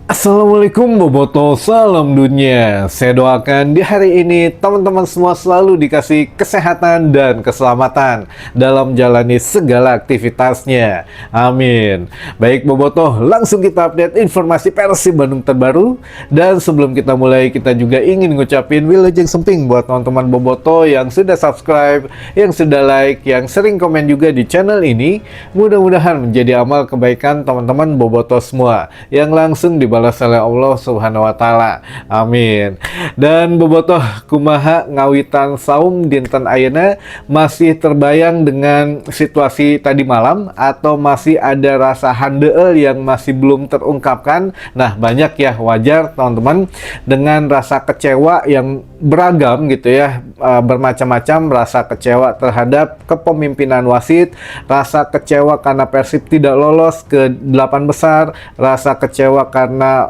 Assalamualaikum Boboto, salam dunia. Saya doakan di hari ini teman-teman semua selalu dikasih kesehatan dan keselamatan dalam jalani segala aktivitasnya. Amin. Baik Boboto, langsung kita update informasi Persib Bandung terbaru. Dan sebelum kita mulai, kita juga ingin ngucapin wilujeng semping buat teman-teman Boboto yang sudah subscribe, yang sudah like, yang sering komen juga di channel ini. Mudah-mudahan menjadi amal kebaikan teman-teman Boboto semua yang langsung dibalas oleh Allah Subhanahu wa taala. Amin. Dan bobotoh kumaha ngawitan saum dinten ayeuna, masih terbayang dengan situasi tadi malam atau masih ada rasa handeueul yang masih belum terungkapkan? Nah, banyak ya, wajar teman-teman, dengan rasa kecewa yang beragam gitu ya, bermacam-macam rasa kecewa terhadap kepemimpinan wasit, rasa kecewa karena Persib tidak lolos ke 8 besar, rasa kecewa karena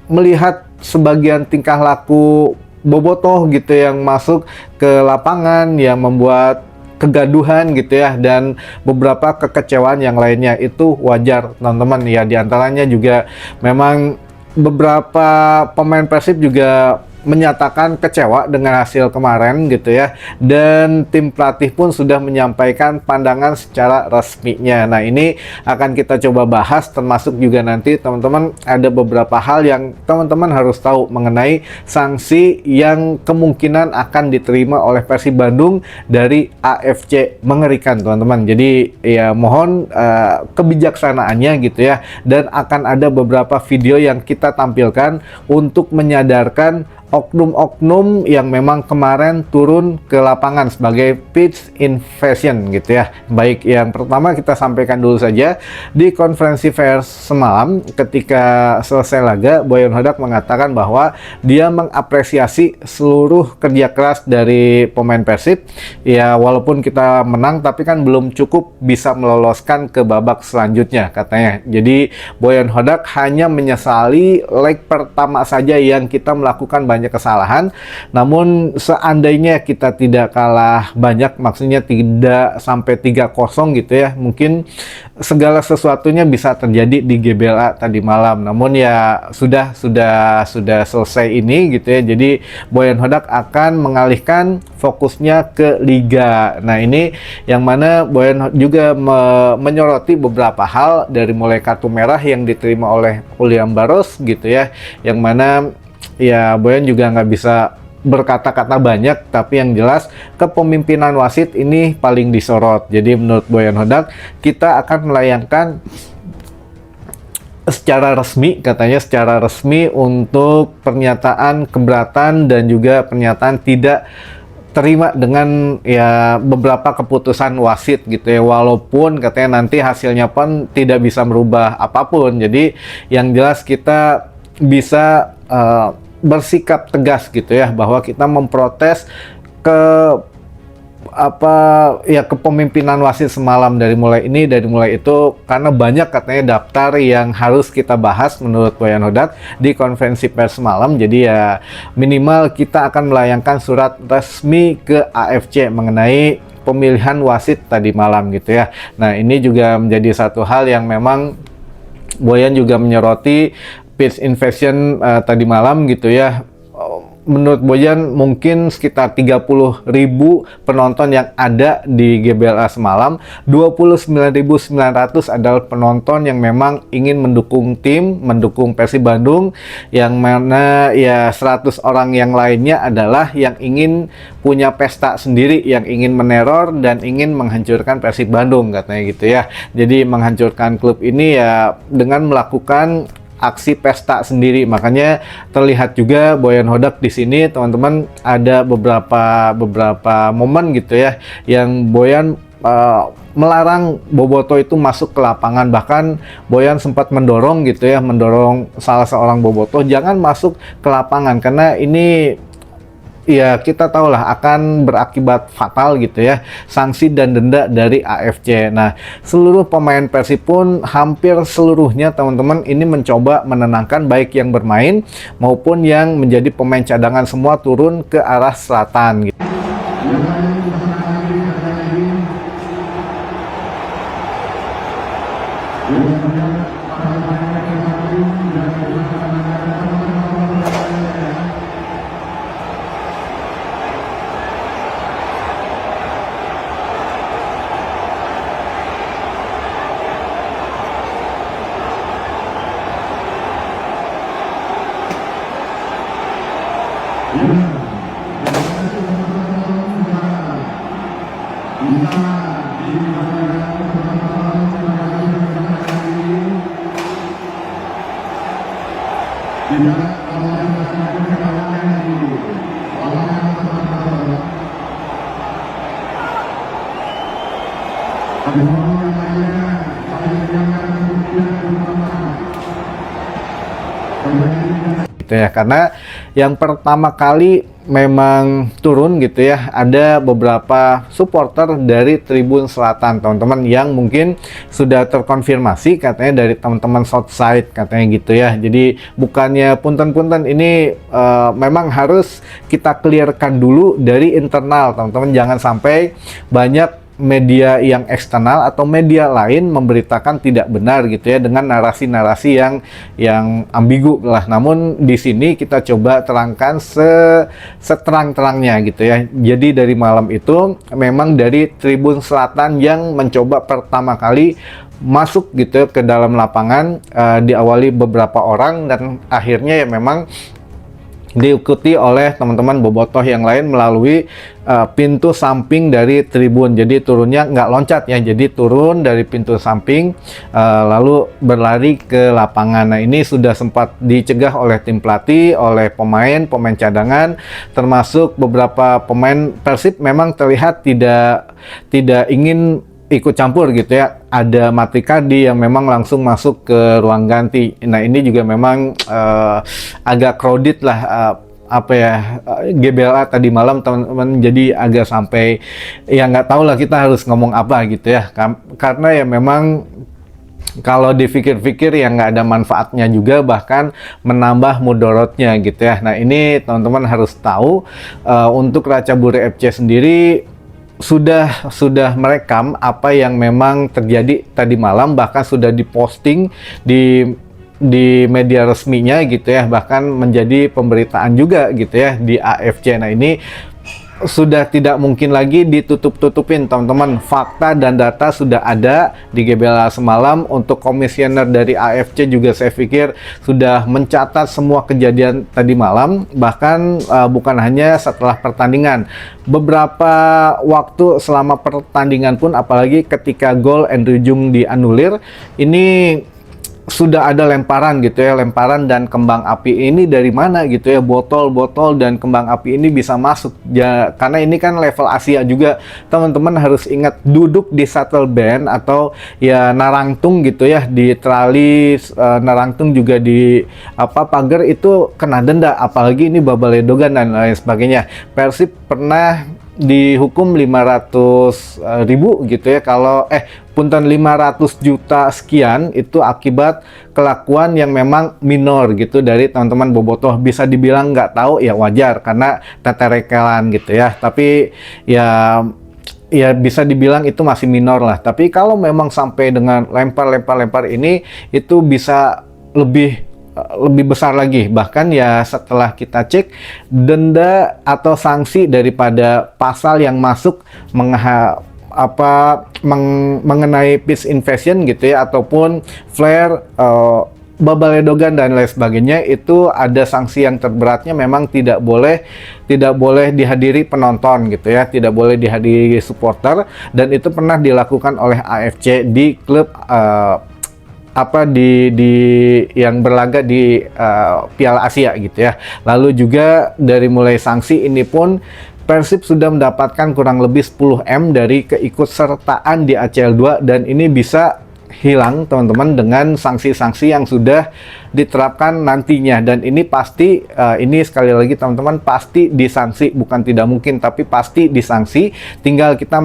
melihat sebagian tingkah laku bobotoh gitu yang masuk ke lapangan yang membuat kegaduhan gitu ya, dan beberapa kekecewaan yang lainnya. Itu wajar teman-teman ya, diantaranya juga memang beberapa pemain Persib juga menyatakan kecewa dengan hasil kemarin gitu ya, dan tim pelatih pun sudah menyampaikan pandangan secara resminya. Nah, ini akan kita coba bahas, termasuk juga nanti teman-teman ada beberapa hal yang teman-teman harus tahu mengenai sanksi yang kemungkinan akan diterima oleh Persib Bandung dari AFC. Mengerikan teman-teman, jadi ya mohon kebijaksanaannya gitu ya, dan akan ada beberapa video yang kita tampilkan untuk menyadarkan oknum-oknum yang memang kemarin turun ke lapangan sebagai pitch invasion gitu ya. Baik, yang pertama kita sampaikan dulu saja, di konferensi pers semalam ketika selesai laga, Boyan Hodak mengatakan bahwa dia mengapresiasi seluruh kerja keras dari pemain Persib. Ya, walaupun kita menang tapi kan belum cukup bisa meloloskan ke babak selanjutnya katanya. Jadi Boyan Hodak hanya menyesali leg pertama saja yang kita melakukan banyak kesalahan, namun seandainya kita tidak kalah banyak, maksudnya tidak sampai 3-0 gitu ya, mungkin segala sesuatunya bisa terjadi di GBLA tadi malam. Namun ya sudah selesai ini gitu ya, jadi Boyan Hodak akan mengalihkan fokusnya ke Liga. Nah, ini yang mana Boyan juga menyoroti beberapa hal, dari mulai kartu merah yang diterima oleh William Barros gitu ya, yang mana ya Boyan juga nggak bisa berkata-kata banyak, tapi yang jelas kepemimpinan wasit ini paling disorot. Jadi menurut Boyan Hodak, kita akan melayangkan secara resmi, katanya secara resmi, untuk pernyataan keberatan dan juga pernyataan tidak terima dengan ya beberapa keputusan wasit gitu ya, walaupun katanya nanti hasilnya pun tidak bisa merubah apapun. Jadi yang jelas kita bisa bersikap tegas gitu ya, bahwa kita memprotes ke kepemimpinan wasit semalam, dari mulai itu, karena banyak katanya daftar yang harus kita bahas menurut Boyan Hodak di konferensi pers semalam. Jadi ya minimal kita akan melayangkan surat resmi ke AFC mengenai pemilihan wasit tadi malam gitu ya. Nah, ini juga menjadi satu hal yang memang Boyan juga menyoroti pitch invasion tadi malam gitu ya. menurut Boyan mungkin sekitar 30.000 penonton yang ada di GBLA semalam. 29.900 adalah penonton yang memang ingin mendukung tim, mendukung Persib Bandung, yang mana ya 100 orang yang lainnya adalah yang ingin punya pesta sendiri, yang ingin meneror dan ingin menghancurkan Persib Bandung katanya gitu ya. Jadi menghancurkan klub ini ya dengan melakukan aksi pesta sendiri. Makanya terlihat juga Boyan Hodak di sini, teman-teman, ada beberapa momen gitu ya yang Boyan melarang Bobotoh itu masuk ke lapangan. Bahkan Boyan sempat mendorong gitu ya, mendorong salah seorang Bobotoh jangan masuk ke lapangan karena ini ya kita tahulah akan berakibat fatal gitu ya, sanksi dan denda dari AFC. Nah, seluruh pemain Persib pun hampir seluruhnya teman-teman ini mencoba menenangkan, baik yang bermain maupun yang menjadi pemain cadangan, semua turun ke arah selatan gitu. Gitu ya, karena yang pertama kali memang turun gitu ya, ada beberapa supporter dari Tribun Selatan teman-teman yang mungkin sudah terkonfirmasi katanya dari teman-teman Southside katanya gitu ya. Jadi bukannya punten-punten ini memang harus kita clearkan dulu dari internal teman-teman, jangan sampai banyak media yang eksternal atau media lain memberitakan tidak benar gitu ya dengan narasi-narasi yang ambigu lah. Namun di sini kita coba terangkan seterang-terangnya gitu ya. Jadi dari malam itu memang dari Tribun Selatan yang mencoba pertama kali masuk gitu ke dalam lapangan, diawali beberapa orang dan akhirnya ya memang diikuti oleh teman-teman Bobotoh yang lain melalui pintu samping dari tribun. Jadi turunnya nggak loncat ya, jadi turun dari pintu samping lalu berlari ke lapangan. Nah, ini sudah sempat dicegah oleh tim pelatih, oleh pemain cadangan, termasuk beberapa pemain Persib memang terlihat tidak ingin ikut campur gitu ya. Ada Matrikadi yang memang langsung masuk ke ruang ganti. Nah, ini juga memang agak crowded lah, GBLA tadi malam teman-teman, jadi agak sampai ya nggak tahu lah kita harus ngomong apa gitu ya, karena ya memang kalau dipikir-pikir ya nggak ada manfaatnya juga, bahkan menambah mudorotnya gitu ya. Nah, ini teman-teman harus tahu, untuk Ratchaburi FC sendiri sudah merekam apa yang memang terjadi tadi malam, bahkan sudah diposting di media resminya gitu ya, bahkan menjadi pemberitaan juga gitu ya di AFC. Nah, ini sudah tidak mungkin lagi ditutup-tutupin teman-teman. Fakta dan data sudah ada di GBLA semalam. Untuk komisioner dari AFC juga saya pikir sudah mencatat semua kejadian tadi malam, bahkan bukan hanya setelah pertandingan, beberapa waktu selama pertandingan pun, apalagi ketika gol Andrew Jung dianulir, ini sudah ada lemparan gitu ya, lemparan dan kembang api ini dari mana gitu ya, botol-botol dan kembang api ini bisa masuk ya, karena ini kan level Asia juga teman-teman harus ingat, duduk di shuttle band atau ya narangtung gitu ya, di tralis, narangtung juga di pagar, itu kena denda, apalagi ini Babaledogan dan lain sebagainya. Persib pernah dihukum 500.000 gitu ya, kalau punten 500 juta sekian itu akibat kelakuan yang memang minor gitu dari teman-teman Bobotoh. Bisa dibilang nggak tahu ya wajar karena teterekelan gitu ya, tapi ya bisa dibilang itu masih minor lah. Tapi kalau memang sampai dengan lempar ini, itu bisa lebih lebih besar lagi. Bahkan ya setelah kita cek denda atau sanksi daripada pasal yang masuk mengenai peace invasion gitu ya, ataupun flare, Babaledogan dan lain sebagainya, itu ada sanksi yang terberatnya memang tidak boleh dihadiri penonton gitu ya, tidak boleh dihadiri supporter, dan itu pernah dilakukan oleh AFC di klub di yang berlaga di Piala Asia gitu ya. Lalu juga dari mulai sanksi ini pun Persib sudah mendapatkan kurang lebih 10 M dari keikutsertaan di ACL 2, dan ini bisa hilang teman-teman dengan sanksi-sanksi yang sudah diterapkan nantinya. Dan ini pasti ini sekali lagi teman-teman, pasti disanksi, bukan tidak mungkin tapi pasti disanksi. Tinggal kita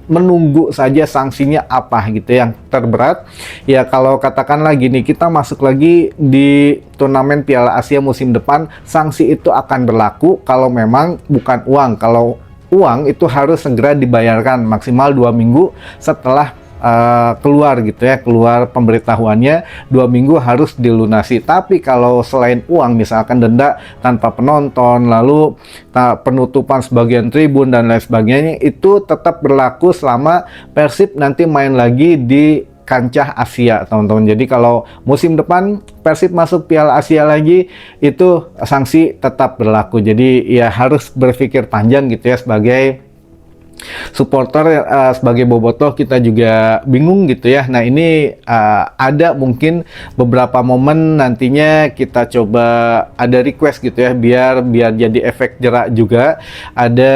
menunggu saja sanksinya apa gitu yang terberat. Ya kalau katakan lagi nih, kita masuk lagi di turnamen Piala Asia musim depan, sanksi itu akan berlaku kalau memang bukan uang. Kalau uang itu harus segera dibayarkan maksimal 2 minggu setelah keluar gitu ya, keluar pemberitahuannya 2 minggu harus dilunasi. Tapi kalau selain uang, misalkan denda tanpa penonton, lalu penutupan sebagian tribun dan lain sebagainya, itu tetap berlaku selama Persib nanti main lagi di kancah Asia teman-teman. Jadi kalau musim depan Persib masuk Piala Asia lagi, itu sanksi tetap berlaku. Jadi ya harus berpikir panjang gitu ya, sebagai supporter, sebagai bobotoh kita juga bingung gitu ya. Nah ini ada mungkin beberapa momen nantinya kita coba ada request gitu ya, biar jadi efek jerak juga. Ada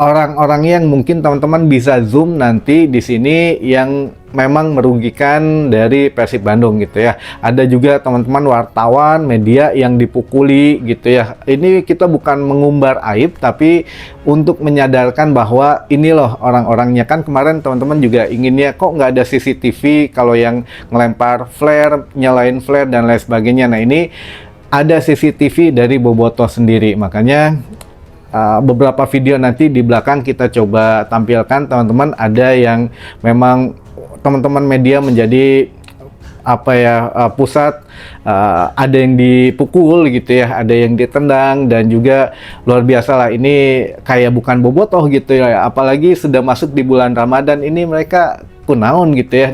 orang-orang yang mungkin teman-teman bisa zoom nanti di sini yang memang merugikan dari Persib Bandung gitu ya. Ada juga teman-teman wartawan, media yang dipukuli gitu ya. Ini kita bukan mengumbar aib, tapi untuk menyadarkan bahwa ini loh orang-orangnya. Kan kemarin teman-teman juga inginnya kok nggak ada CCTV kalau yang ngelempar flare, nyalain flare dan lain sebagainya. Nah ini ada CCTV dari bobotoh sendiri, makanya beberapa video nanti di belakang kita coba tampilkan teman-teman. Ada yang memang teman-teman media menjadi pusat, ada yang dipukul gitu ya, ada yang ditendang, dan juga luar biasa lah, ini kayak bukan bobotoh gitu ya, apalagi sudah masuk di bulan Ramadan ini mereka kunaon gitu ya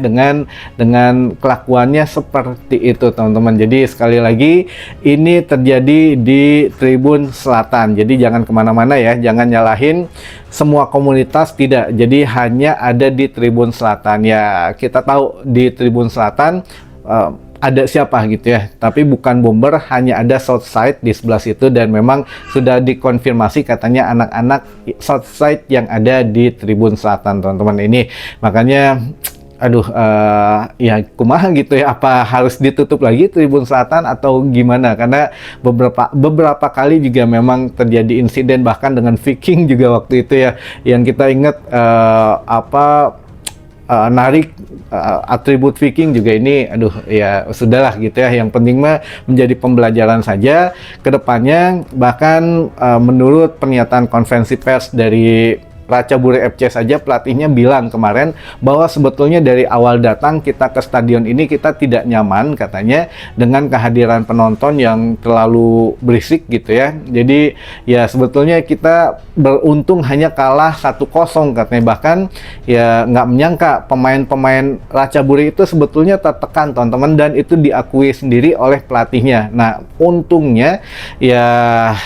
dengan kelakuannya seperti itu teman-teman. Jadi sekali lagi ini terjadi di Tribun Selatan, jadi jangan kemana-mana ya, jangan nyalahin semua komunitas, tidak, jadi hanya ada di Tribun Selatan ya. Kita tahu di Tribun Selatan ada siapa gitu ya, tapi bukan Bomber, hanya ada Southside di sebelah situ, dan memang sudah dikonfirmasi katanya anak-anak Southside yang ada di Tribun Selatan teman-teman ini. Makanya ya kumaha gitu ya, apa harus ditutup lagi Tribun Selatan atau gimana, karena beberapa kali juga memang terjadi insiden, bahkan dengan Viking juga waktu itu ya, yang kita ingat narik atribut Viking juga. Ini ya sudahlah gitu ya, yang penting mah menjadi pembelajaran saja ke depannya. Bahkan menurut pernyataan konferensi pers dari Ratchaburi FC saja, pelatihnya bilang kemarin bahwa sebetulnya dari awal datang kita ke stadion ini kita tidak nyaman katanya dengan kehadiran penonton yang terlalu berisik gitu ya. Jadi ya sebetulnya kita beruntung hanya kalah 1-0 katanya. Bahkan ya nggak menyangka pemain-pemain Ratchaburi itu sebetulnya tertekan teman-teman, dan itu diakui sendiri oleh pelatihnya. Nah untungnya ya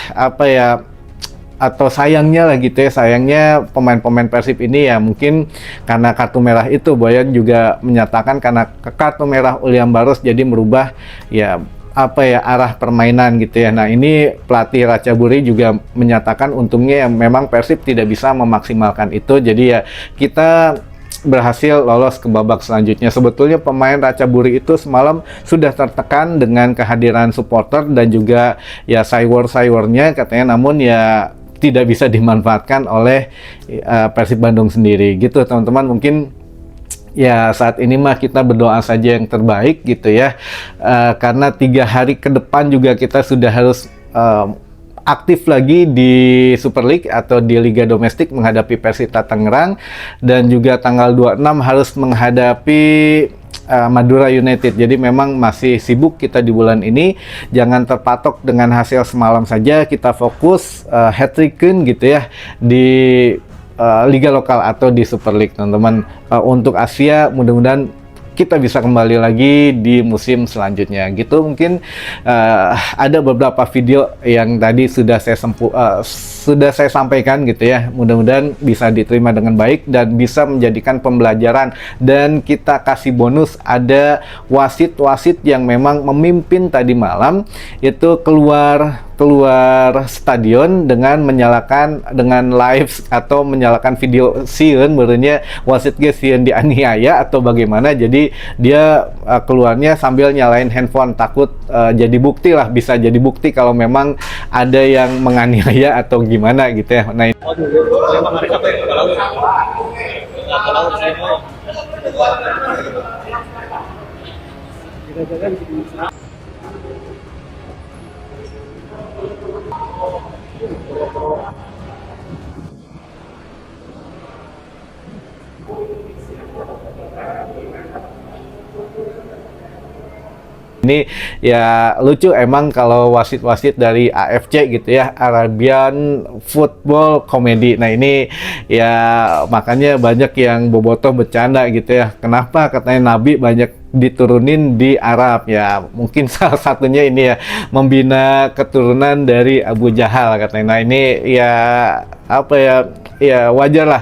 atau sayangnya lah gitu ya, sayangnya pemain-pemain Persib ini ya mungkin karena kartu merah itu, Boyan juga menyatakan karena kartu merah William Barros jadi merubah ya arah permainan gitu ya. Nah ini pelatih Ratchaburi juga menyatakan untungnya ya memang Persib tidak bisa memaksimalkan itu, jadi ya kita berhasil lolos ke babak selanjutnya. Sebetulnya pemain Ratchaburi itu semalam sudah tertekan dengan kehadiran supporter dan juga ya saywar-saywarnya katanya, namun ya tidak bisa dimanfaatkan oleh Persib Bandung sendiri gitu teman-teman. Mungkin ya saat ini mah kita berdoa saja yang terbaik gitu ya, karena 3 hari ke depan juga kita sudah harus aktif lagi di Super League atau di Liga Domestik menghadapi Persita Tangerang, dan juga tanggal 26 harus menghadapi Madura United. Jadi memang masih sibuk kita di bulan ini. Jangan terpatok dengan hasil semalam saja. Kita fokus hat-trickin gitu ya di liga lokal atau di Super League, teman-teman. Untuk Asia mudah-mudahan kita bisa kembali lagi di musim selanjutnya gitu. Mungkin ada beberapa video yang tadi sudah saya sampaikan gitu ya, mudah-mudahan bisa diterima dengan baik dan bisa menjadikan pembelajaran. Dan kita kasih bonus, ada wasit-wasit yang memang memimpin tadi malam itu keluar stadion dengan live atau menyalakan video sieun berenya wasit ge sieun dianiaya atau bagaimana. Jadi dia keluarnya sambil nyalain handphone, takut jadi bukti lah, bisa jadi bukti kalau memang ada yang menganiaya atau gimana gitu ya. Nah, ini ya lucu emang kalau wasit-wasit dari AFC gitu ya, Arabian Football Comedy. Nah ini ya makanya banyak yang bobotoh bercanda gitu ya. Kenapa katanya Nabi banyak diturunin di Arab ya? Mungkin salah satunya ini ya, membina keturunan dari Abu Jahal katanya. Nah ini ya apa ya, ya wajar lah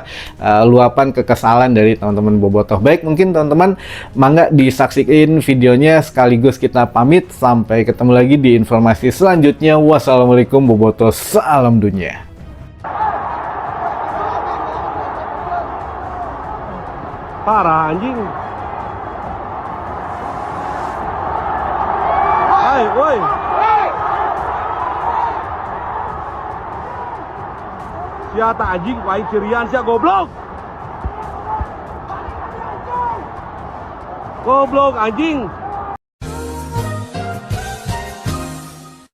luapan kekesalan dari teman-teman bobotoh. Baik, mungkin teman-teman mangga disaksikan videonya sekaligus kita pamit. Sampai ketemu lagi di informasi selanjutnya. Wassalamualaikum bobotoh, salam dunia. Parah anjing. Hai, woi. Siapa anjing, baik cirian sia goblok. Goblok anjing.